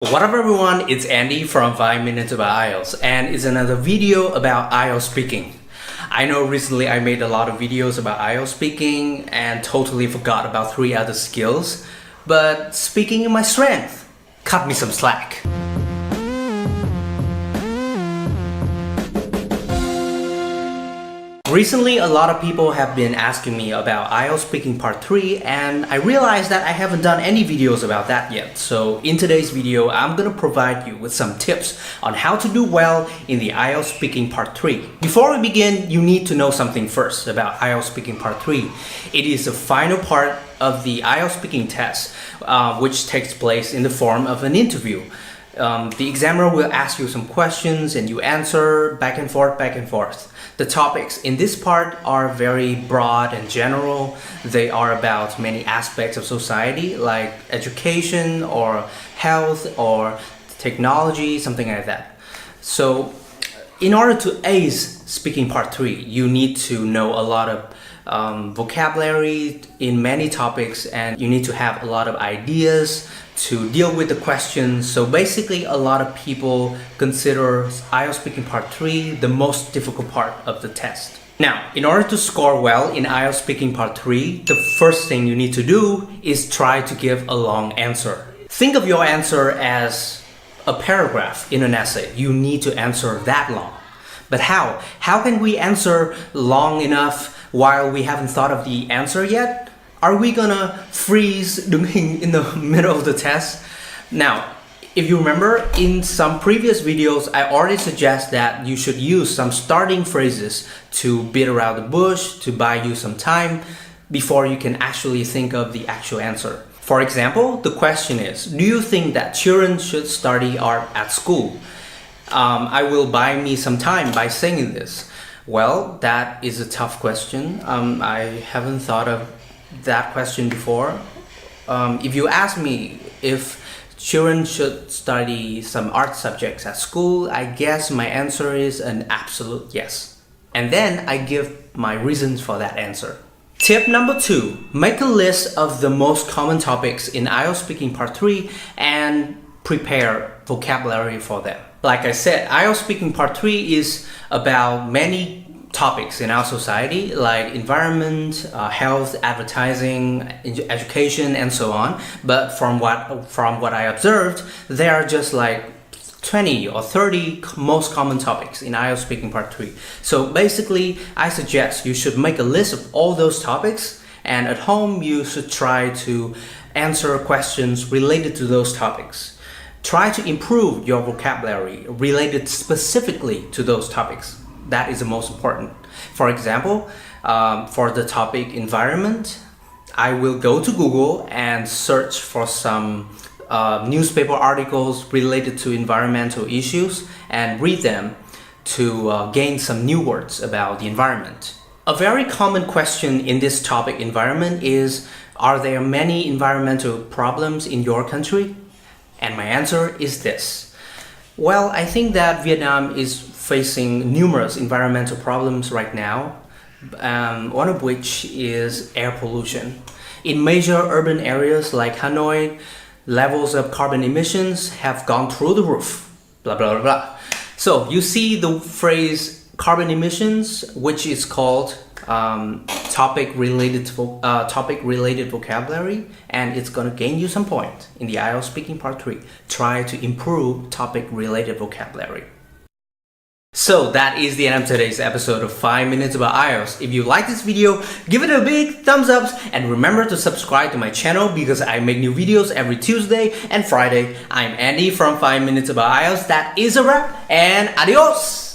What up everyone, it's Andy from 5 Minutes About IELTS and it's another video about IELTS speaking. I know recently I made a lot of videos about IELTS speaking and totally forgot about 3 other skills, but speaking is my strength. Cut me some slack. Recently, a lot of people have been asking me about IELTS Speaking Part 3 and I realized that I haven't done any videos about that yet. So in today's video, I'm gonna provide you with some tips on how to do well in the IELTS Speaking Part 3. Before we begin, you need to know something first about IELTS Speaking Part 3. It is the final part of the IELTS speaking test, which takes place in the form of an interview. The examiner will ask you some questions and you answer back and forth. The topics in this part are very broad and general. They are about many aspects of society like education or health or technology, something like that. So in order to ace speaking part 3, you need to know a lot of vocabulary in many topics and you need to have a lot of ideas to deal with the questions. So basically a lot of people consider IELTS Speaking Part 3 the most difficult part of the test. Now, in order to score well in IELTS Speaking Part 3, the first thing you need to do is try to give a long answer. Think of your answer as a paragraph in an essay. You need to answer that long. But how? How can we answer long enough while we haven't thought of the answer yet? Are we gonna freeze in the middle of the test? Now, if you remember, in some previous videos, I already suggest that you should use some starting phrases to beat around the bush, to buy you some time before you can actually think of the actual answer. For example, the question is, do you think that children should study art at school? I will buy me some time by saying this. Well, that is a tough question. I haven't thought of that question before. If you ask me if children should study some art subjects at school, I guess my answer is an absolute yes. And then I give my reasons for that answer. Tip number 2, make a list of the most common topics in IELTS Speaking Part 3 and prepare vocabulary for them. Like I said, IELTS Speaking Part 3 is about many topics in our society like environment, health, advertising, education, and so on. But from what I observed, there are just like 20 or 30 most common topics in IELTS Speaking Part 3. So basically, I suggest you should make a list of all those topics, and at home you should try to answer questions related to those topics. Try to improve your vocabulary related specifically to those topics. That is the most important. For example, for the topic environment, I will go to Google and search for some newspaper articles related to environmental issues and read them to gain some new words about the environment. A very common question in this topic environment is, are there many environmental problems in your country? And my answer is this. Well, I think that Vietnam is facing numerous environmental problems right now, one of which is air pollution. In major urban areas like Hanoi, levels of carbon emissions have gone through the roof, blah, blah, blah, blah. So you see the phrase carbon emissions, which is called topic-related vocabulary, and it's gonna gain you some point in the IELTS Speaking Part 3. Try to improve topic-related vocabulary. So that is the end of today's episode of 5 Minutes About IELTS. If you like this video, give it a big thumbs up and remember to subscribe to my channel because I make new videos every Tuesday and Friday. I'm Andy from 5 Minutes About IELTS. That is a wrap and adios!